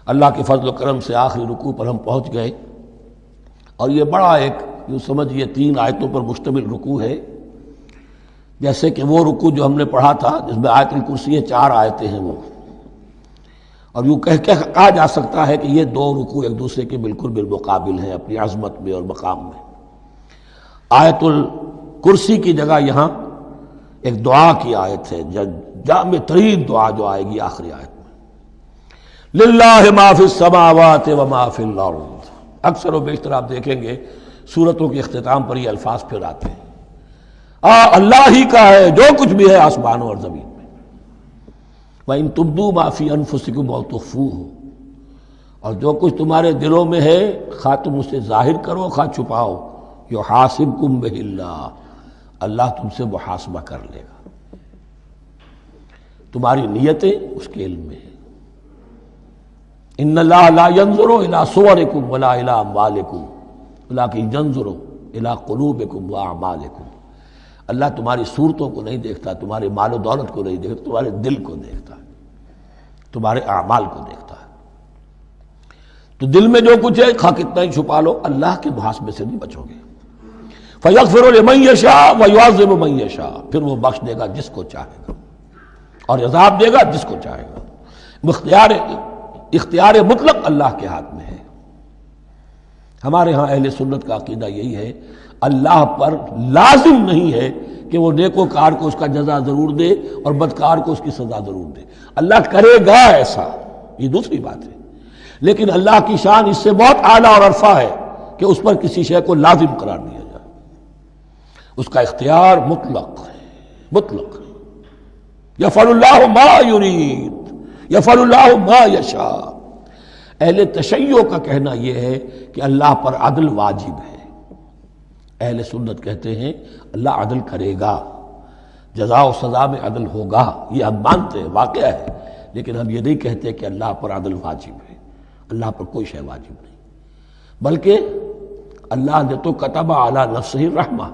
اللہ کے فضل و کرم سے آخری رکوع پر ہم پہنچ گئے، اور یہ بڑا ایک یوں سمجھیے 3 آیتوں پر مشتمل رکوع ہے، جیسے کہ وہ رکوع جو ہم نے پڑھا تھا جس میں آیت الکرسی ہے 4 آیتیں ہیں وہ، اور یوں کہا جا سکتا ہے کہ یہ 2 رکوع ایک دوسرے کے بالکل بالمقابل ہیں اپنی عظمت میں اور مقام میں۔ آیت الکرسی کی جگہ یہاں ایک دعا کی آیت ہے، جامع ترین دعا جو آئے گی آخری آیت میں، للہ ما فی السماوات و ما فی الارض۔ اکثر و بیشتر آپ دیکھیں گے سورتوں کے اختتام پر یہ الفاظ پھر آتے ہیں، اللہ ہی کا ہے جو کچھ بھی ہے آسمانوں اور زمین میں۔ وَإِن تُبْدُوا مَا فِي أَنفُسِكُمْ أَوْ تُخْفُوهُ، اور جو کچھ تمہارے دلوں میں ہے خواہ تم اسے ظاہر کرو خواہ چھپاؤ، يُحَاسِبْكُم بِهِ اللَّهُ، اللہ تم سے محاسبہ کر لے گا، تمہاری نیتیں اس کے علم میں ہیں۔ إِنَّ اللَّهَ لَا يَنظُرُ إِلَىٰ صُوَرِكُمْ وَلَا إِلَىٰ أَمْوَالِكُمْ وَلَٰكِنْ يَنظُرُ إِلَىٰ قُلُوبِكُمْ وَأَعْمَالِكُمْ، اللہ تمہاری صورتوں کو نہیں دیکھتا، تمہارے مال و دولت کو نہیں دیکھتا، تمہارے دل کو دیکھتا ہے، تمہارے اعمال کو دیکھتا ہے۔ تو دل میں جو کچھ ہے خواہ کتنا ہی چھپا لو، اللہ کے محاسبے سے نہیں بچو گے۔ فَيَغْفِرُ لِمَن يَشَاءُ وَيُعَذِّبُ مَن يَشَاءُ، پھر وہ بخش دے گا جس کو چاہے گا اور عذاب دے گا جس کو چاہے گا۔ اختیار مطلق اللہ کے ہاتھ میں ہے۔ ہمارے ہاں اہل سنت کا عقیدہ یہی ہے، اللہ پر لازم نہیں ہے کہ وہ نیکوکار کو اس کا جزا ضرور دے اور بدکار کو اس کی سزا ضرور دے، اللہ کرے گا ایسا، یہ دوسری بات ہے، لیکن اللہ کی شان اس سے بہت اعلیٰ اور عرفہ ہے کہ اس پر کسی شے کو لازم قرار دیا جائے، اس کا اختیار مطلق ہے، مطلق ہے۔ یفعل اللہ ما یرید، یفعل اللہ ما یشاء۔ اہل تشیع کا کہنا یہ ہے کہ اللہ پر عدل واجب ہے، اہل سنت کہتے ہیں اللہ عدل کرے گا، جزا و سزا میں عدل ہوگا، یہ ہم مانتے ہیں، واقعہ ہے، لیکن ہم یہ نہیں کہتے کہ اللہ پر عدل واجب ہے، اللہ پر کوئی شے واجب نہیں، بلکہ اللہ نے تو کتب علی نفسہ الرحمہ،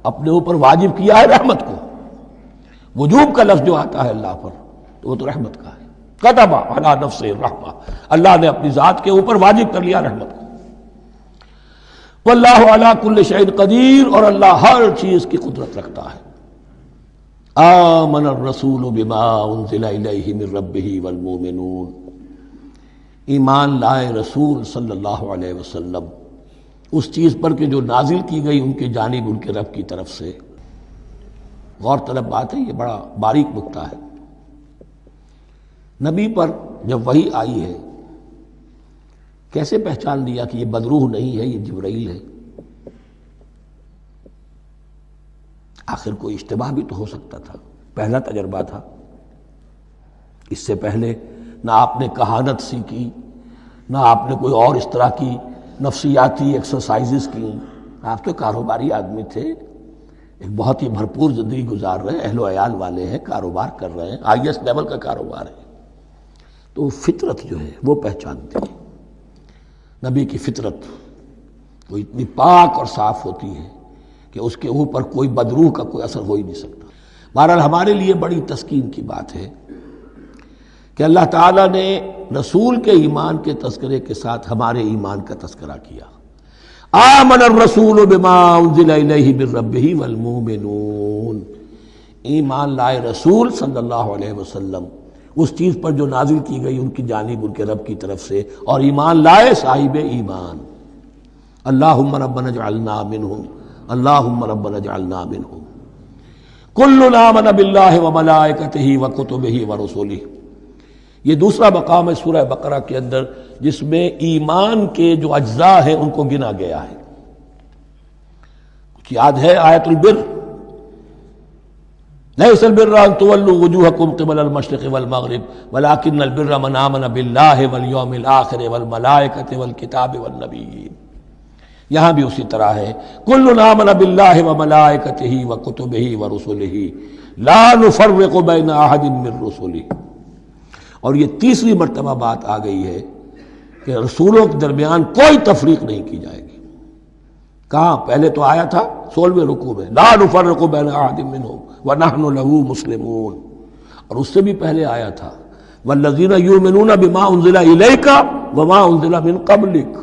اپنے اوپر واجب کیا ہے رحمت کو۔ وجوب کا لفظ جو آتا ہے اللہ پر تو وہ تو رحمت کا ہے، کتب علی نفسہ الرحمہ، اللہ نے اپنی ذات کے اوپر واجب کر لیا رحمت کو۔ واللہ علی کل شیء قدیر، اور اللہ ہر چیز کی قدرت رکھتا ہے۔ آمن الرسول بما انزل الیہ من ربہ والمؤمنون، ایمان لائے رسول صلی اللہ علیہ وسلم اس چیز پر کہ جو نازل کی گئی ان کی جانب ان کے رب کی طرف سے۔ غور طلب بات ہے، یہ بڑا باریک نکتہ ہے۔ نبی پر جب وحی آئی ہے کیسے پہچان لیا کہ یہ بدروح نہیں ہے، یہ جبرائیل ہے؟ آخر کوئی اشتباہ بھی تو ہو سکتا تھا، پہلا تجربہ تھا، اس سے پہلے نہ آپ نے کہانت سیکھی، نہ آپ نے کوئی اور اس طرح کی نفسیاتی ایکسرسائزز کی، آپ تو کاروباری آدمی تھے، ایک بہت ہی بھرپور زندگی گزار رہے ہیں، اہل و عیال والے ہیں، کاروبار کر رہے ہیں، ہائی ایسٹ لیول کا کاروبار ہے، تو فطرت جو ہے وہ پہچانتی ہے۔ نبی کی فطرت وہ اتنی پاک اور صاف ہوتی ہے کہ اس کے اوپر کوئی بدروح کا کوئی اثر ہو ہی نہیں سکتا۔ بہرحال ہمارے لیے بڑی تسکین کی بات ہے کہ اللہ تعالیٰ نے رسول کے ایمان کے تذکرے کے ساتھ ہمارے ایمان کا تذکرہ کیا۔ آمن الرسول بما انزل الیہ من ربہ والمؤمنون، ایمان لائے رسول صلی اللہ علیہ وسلم اس چیز پر جو نازل کی گئی ان کی جانب ان کے رب کی طرف سے، اور ایمان لائے صاحب ایمان۔ اللہم ربنا اجعلنا منہم، اللہم ربنا اجعلنا منہم۔ کل آمن باللہ وملائکتہ وکتبہ ورسلہ، یہ دوسرا مقام ہے سورہ بقرہ کے اندر جس میں ایمان کے جو اجزاء ہیں ان کو گنا گیا ہے۔ کچھ یاد ہے آیت البر، لیس البر ان تولوا وجوہکم قبل المشرق والمغرب ولکن البر من آمن باللہ والیوم الآخر والملائکۃ والکتاب والنبیین۔ یہاں بھی اسی طرح ہے، کل آمن باللہ وملائکتہ وکتبہ ورسلہ لا نفرق بین احد من رسلہ۔ اور یہ تیسری مرتبہ بات آ گئی ہے کہ رسولوں کے درمیان کوئی تفریق نہیں کی جائے گی۔ کہاں؟ پہلے تو آیا تھا 16ویں رکوع میں، لا نفرق بین احد منہم ونحن له مسلمون، اور اس سے بھی پہلے آیا تھا والذین یؤمنون بما انزل الیک وما انزل من قبلک،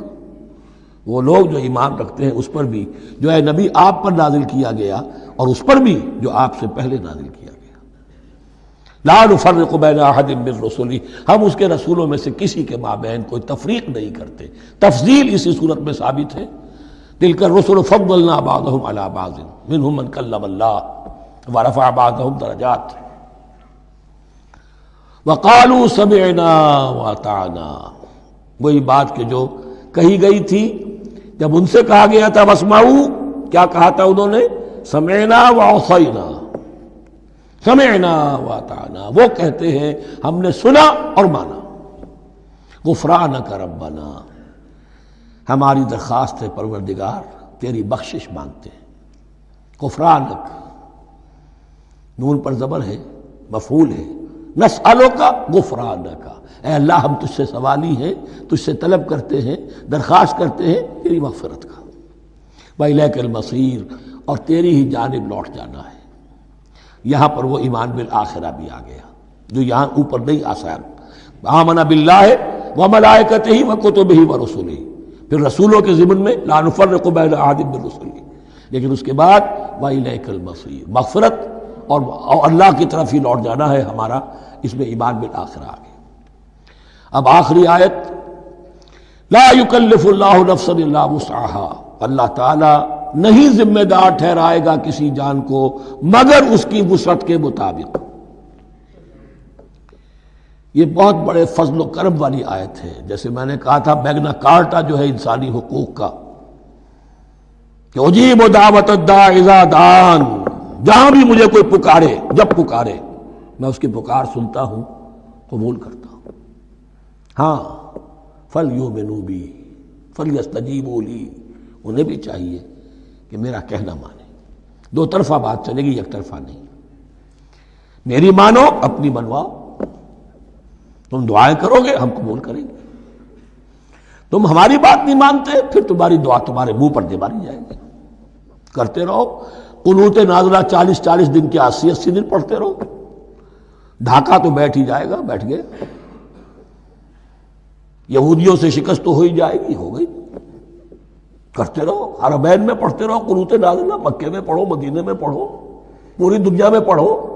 وہ لوگ جو ایمان رکھتے ہیں اس پر بھی جو ہے نبی آپ پر نازل کیا گیا اور اس پر بھی جو آپ سے پہلے نازل کیا گیا۔ لا نفرق بین احد من رسلہ، ہم اس کے رسولوں میں سے کسی کے مابین کوئی تفریق نہیں کرتے۔ تفضیل اسی صورت میں ثابت ہے، تلک الرسل فضلنا بعضهم علی بعض منهم من کلم اللہ ورفع بعضهم درجات۔ وقالوا سمعنا واطعنا، وہی بات کہ جو کہی گئی تھی جب ان سے کہا گیا تھا واسمعوا، کیا کہا تھا انہوں نے؟ سمعنا وعصینا، سمعنا واطعنا، وہ کہتے ہیں ہم نے سنا اور مانا۔ غفرانک ربنا، ہماری درخواست ہے پروردگار، تیری بخشش مانگتے ہیں۔ غفرانک، نون پر زبر ہے، مفعول ہے، نسألک غفرانک، اے اللہ ہم تجھ سے سوالی ہیں، تجھ سے طلب کرتے ہیں، درخواست کرتے ہیں تیری مغفرت کا۔ وإلیک المصیر، اور تیری ہی جانب لوٹ جانا ہے۔ یہاں پر وہ ایمان بالآخرہ بھی آ گیا جو یہاں اوپر نہیں آسان۔ آمن باللہ وملائکتہ وکتبہ ورسلہ، پھر رسولوں کے ضمن میں لا نفرق بین احد من رسلہ، لیکن اس کے بعد وإلیک المصیر، مغفرت اور اللہ کی طرف ہی لوٹ جانا ہے ہمارا، اس میں ایمان بالآخرہ آ گیا۔ اب آخری آیت، لا یکلف اللہ نفسا الا وسعها، اللہ تعالیٰ نہیں ذمہ دار ٹھہرائے گا کسی جان کو مگر اس کی وسعت کے مطابق۔ یہ بہت بڑے فضل و کرم والی آیت ہے، جیسے میں نے کہا تھا میگنا کارٹا جو ہے انسانی حقوق کا، کہ اجیب دعوت الداع اذا دعان، جہاں بھی مجھے کوئی پکارے، جب پکارے میں اس کی پکار سنتا ہوں، قبول کرتا ہوں۔ ہاں فَلْيُؤْمِنُوا بِي فَلْيَسْتَجِيبُوا لِي، انہیں بھی چاہیے کہ میرا کہنا مانے۔ دو طرفہ بات چلے گی، یک طرفہ نہیں۔ میری مانو، اپنی منواؤ۔ تم دعائیں کرو گے ہم قبول کریں گے، تم ہماری بات نہیں مانتے پھر تمہاری دعا تمہارے منہ پر دے ماری جائے گی۔ کرتے رہو قنوت نازلہ 40 دن کے 80 دن پڑھتے رہو، ڈھاکہ تو بیٹھ ہی جائے گا، بیٹھ گئے۔ یہودیوں سے شکست تو ہو ہی جائے گی، ہو گئی۔ کرتے رہو، حرمین میں پڑھتے رہو قنوت نازلہ، مکے میں پڑھو، مدینے میں پڑھو، پوری دنیا میں پڑھو۔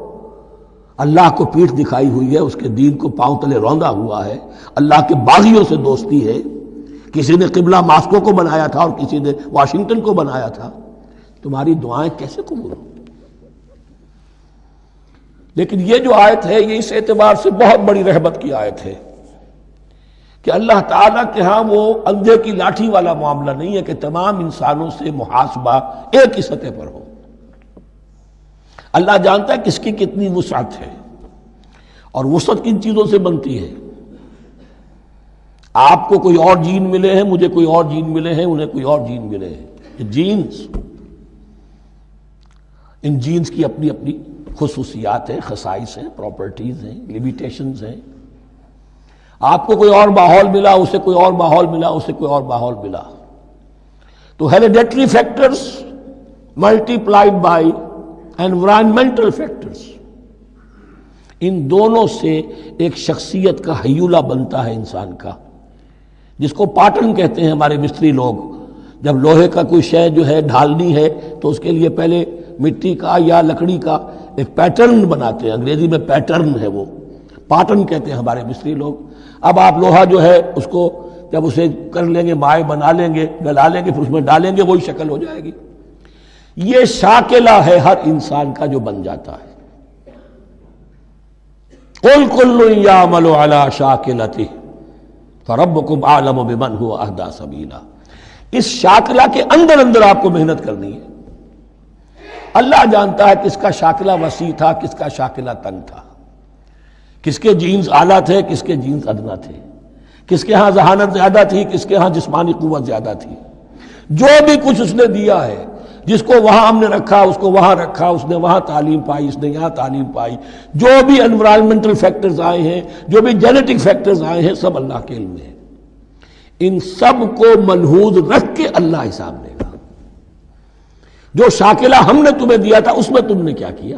اللہ کو پیٹھ دکھائی ہوئی ہے، اس کے دین کو پاؤں تلے روندا ہوا ہے، اللہ کے باغیوں سے دوستی ہے۔ کسی نے قبلہ ماسکو کو بنایا تھا اور کسی نے واشنگٹن کو بنایا تھا، تمہاری دعائیں کیسے قبول ہوں؟ لیکن یہ جو آیت ہے یہ اس اعتبار سے بہت بڑی رحمت کی آیت ہے کہ اللہ تعالیٰ کے ہاں وہ اندھے کی لاٹھی والا معاملہ نہیں ہے کہ تمام انسانوں سے محاسبہ ایک ہی سطح پر ہو۔ اللہ جانتا ہے کس کی کتنی وسعت ہے، اور وسعت کن چیزوں سے بنتی ہے۔ آپ کو کوئی اور جین ملے ہیں، مجھے کوئی اور جین ملے ہیں، انہیں کوئی اور جین ملے ہیں، یہ جینز، ان جینز کی اپنی اپنی خصوصیات ہیں، خصائص ہیں، پراپرٹیز ہیں، لیمیٹیشنز ہیں۔ آپ کو کوئی اور ماحول ملا، اسے کوئی اور ماحول ملا، اسے کوئی اور ماحول ملا، تو hereditary factors multiplied by environmental factors, ان دونوں سے ایک شخصیت کا ہیولہ بنتا ہے انسان کا، جس کو پیٹرن کہتے ہیں ہمارے مستری لوگ۔ جب لوہے کا کوئی شے جو ہے ڈھالنی ہے تو اس کے لیے پہلے مٹی کا یا لکڑی کا ایک پیٹرن بناتے ہیں، انگریزی میں پیٹرن ہے، وہ پیٹرن کہتے ہیں ہمارے مستری لوگ۔ اب آپ لوہا جو ہے اس کو جب اسے کر لیں گے، مائع بنا لیں گے، گلا لیں گے، پھر اس میں ڈالیں گے، وہی شکل ہو جائے گی۔ یہ شاکلہ ہے ہر انسان کا جو بن جاتا ہے۔ قُلْ كُلٌّ يَعْمَلُ عَلَى شَاكِلَتِهِ فَرَبُّكُمْ أَعْلَمُ بِمَنْ هُوَ أَهْدَىٰ سَبِيلًا۔ اس شاکلہ کے اندر اندر آپ کو محنت کرنی ہے۔ اللہ جانتا ہے کس کا شاکلہ وسیع تھا، کس کا شاکلہ تنگ تھا، کس کے جینز اعلیٰ تھے، کس کے جینز ادنا تھے، کس کے ہاں ذہانت زیادہ تھی، کس کے ہاں جسمانی قوت زیادہ تھی۔ جو بھی کچھ اس نے دیا ہے، جس کو وہاں ہم نے رکھا اس کو وہاں رکھا، اس نے وہاں تعلیم پائی، اس نے یہاں تعلیم پائی، جو بھی انوائرمنٹل فیکٹرز آئے ہیں، جو بھی جینیٹک فیکٹرز آئے ہیں، سب اللہ کے علم میں ہے۔ ان سب کو ملحوظ رکھ کے اللہ حساب لے گا۔ جو شاکلہ ہم نے تمہیں دیا تھا اس میں تم نے کیا کیا؟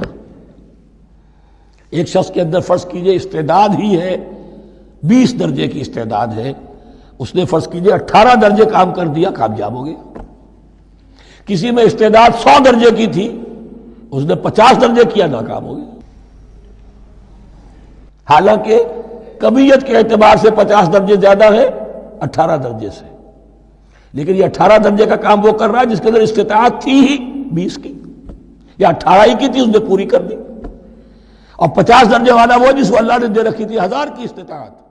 ایک شخص کے اندر فرض کیجئے استعداد ہی ہے 20 درجے کی استعداد ہے، اس نے فرض کیجئے 18 درجے کام کر دیا، کامیاب ہو گیا۔ کسی میں استعداد 100 درجے کی تھی، اس نے 50 درجے کیا، ناکام ہو گیا۔ حالانکہ کمیت کے اعتبار سے 50 درجے زیادہ ہے 18 درجے سے، لیکن یہ 18 درجے کا کام وہ کر رہا ہے جس کے اندر استطاعت تھی ہی 20 کی، یا 18 ہی کی تھی، اس نے پوری کر دی۔ اور 50 درجے والا وہ جس کو اللہ نے دے رکھی تھی 1000 کی استطاعت۔